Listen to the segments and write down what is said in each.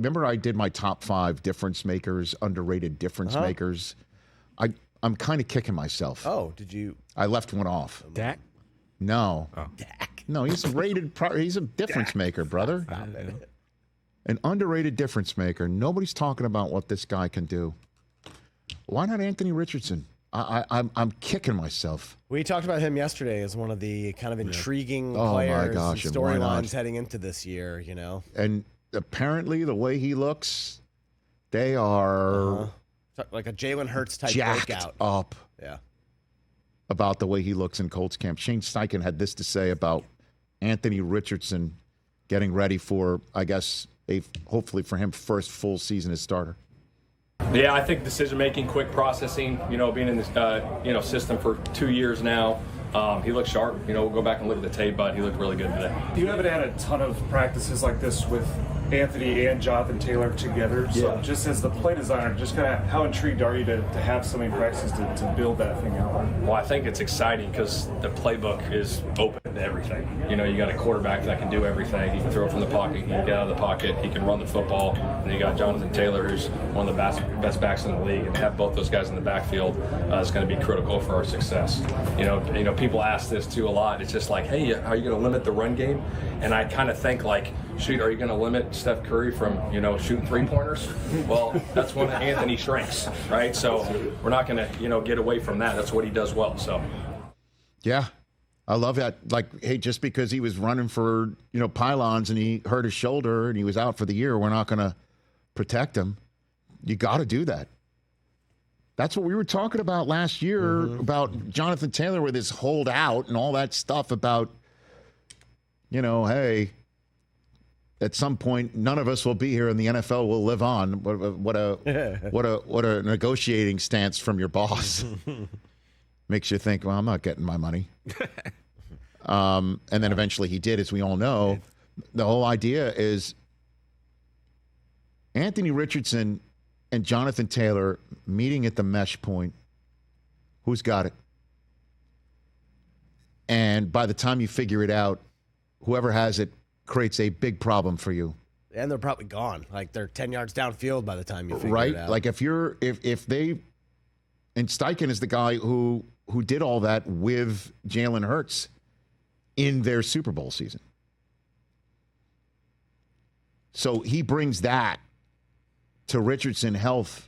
remember I did my top 5 difference makers, underrated difference makers. I'm kind of kicking myself. Oh, did you? I left one off. Dak? No. Oh. Dak. No, he's rated. He's a difference maker, brother. An underrated difference maker. Nobody's talking about what this guy can do. Why not Anthony Richardson? I'm kicking myself. We talked about him yesterday as one of the kind of intriguing players and and why not? storylines heading into this year, you know. And apparently the way he looks, they are Like a Jalen Hurts type jacked breakout. up Yeah. about the way he looks in Colts camp. Shane Steichen had this to say about Anthony Richardson getting ready for, I guess, hopefully for him, first full season as starter. Yeah, I think decision-making, quick processing, being in this, system for 2 years now, he looked sharp. We'll go back and look at the tape, but he looked really good today. You haven't had a ton of practices like this with Anthony and Jonathan Taylor together. So just as the play designer, just kind of how intrigued are you to have so many practices to build that thing out? Well, I think it's exciting because the playbook is open to everything. You got a quarterback that can do everything. He can throw from the pocket, he can get out of the pocket, he can run the football. And you got Jonathan Taylor, who's one of the best backs in the league, and to have both those guys in the backfield is going to be critical for our success. People ask this too a lot. It's just like, hey, are you going to limit the run game? And I kind of think like, shoot, are you going to limit Steph Curry from, shooting 3-pointers? Well, that's one of Anthony's strengths, right? So we're not going to, get away from that. That's what he does well. So, yeah, I love that. Like, hey, just because he was running for, pylons and he hurt his shoulder and he was out for the year, we're not going to protect him. You got to do that. That's what we were talking about last year about Jonathan Taylor with his holdout and all that stuff about, hey, at some point, none of us will be here, and the NFL will live on. What a negotiating stance from your boss. Makes you think, well, I'm not getting my money. And then eventually he did, as we all know. The whole idea is Anthony Richardson and Jonathan Taylor meeting at the mesh point. Who's got it? And by the time you figure it out, whoever has it creates a big problem for you. And they're probably gone. Like they're 10 yards downfield by the time you figure right? it out. Like if they, and Steichen is the guy who did all that with Jalen Hurts in their Super Bowl season. So he brings that to Richardson healthy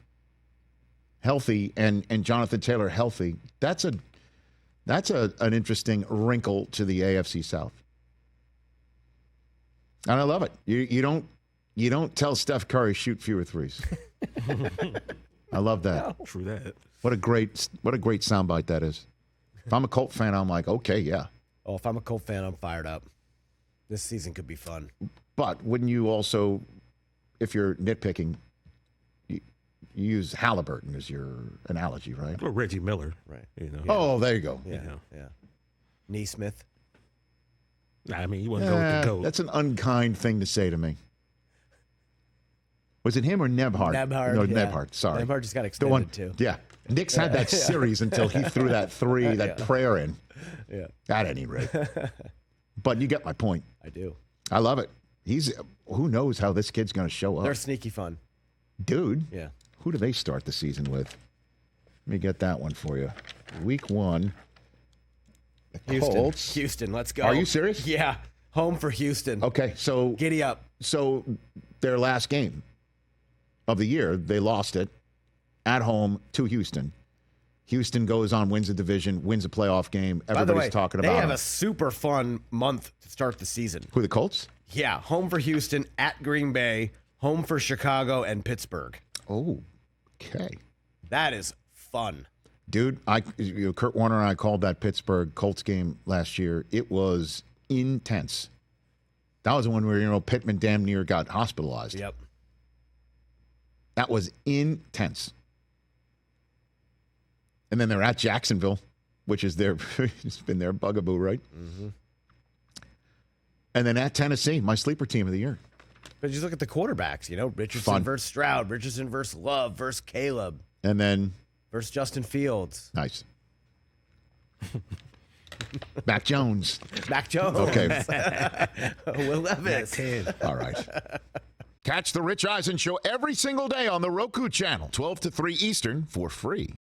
and Jonathan Taylor healthy. That's an interesting wrinkle to the AFC South. And I love it. You don't tell Steph Curry shoot fewer threes. I love that. No. True that. What a great soundbite that is. If I'm a Colt fan, I'm like, okay, yeah. Oh, if I'm a Colt fan, I'm fired up. This season could be fun. But wouldn't you also, if you're nitpicking, you use Halliburton as your analogy, right? Or Reggie Miller. Right. Oh, there you go. Yeah. Neesmith. I mean, you want to go with the GOAT. That's an unkind thing to say to me. Was it him or Nebhart? Nebhart. No, yeah. Nebhart. Sorry. Nebhart just got extended too. Yeah. Knicks had that series until he threw that three, that prayer in. Yeah. At any rate. But you get my point. I do. I love it. Who knows how this kid's going to show up. They're sneaky fun. Dude. Yeah. Who do they start the season with? Let me get that one for you. Week 1. Colts. Houston, let's go. Are you serious? Yeah. Home for Houston. Okay, so Giddy up. So their last game of the year, they lost it at home to Houston. Houston goes on, wins the division, wins a playoff game. Everybody's talking about it. They have a super fun month to start the season. Who, the Colts? Yeah, home for Houston, at Green Bay, home for Chicago and Pittsburgh. Oh, okay. That is fun. Dude, Kurt Warner and I called that Pittsburgh Colts game last year. It was intense. That was the one where, Pittman damn near got hospitalized. Yep. That was intense. And then they're at Jacksonville, which is it's been their bugaboo, right? Mm-hmm. And then at Tennessee, my sleeper team of the year. But just look at the quarterbacks, Richardson versus Stroud, Richardson versus Love versus Caleb. And then versus Justin Fields. Nice. Mac Jones. Mac Jones. Okay. Will Levis. All right. Catch the Rich Eisen Show every single day on the Roku channel, 12 to 3 Eastern, for free.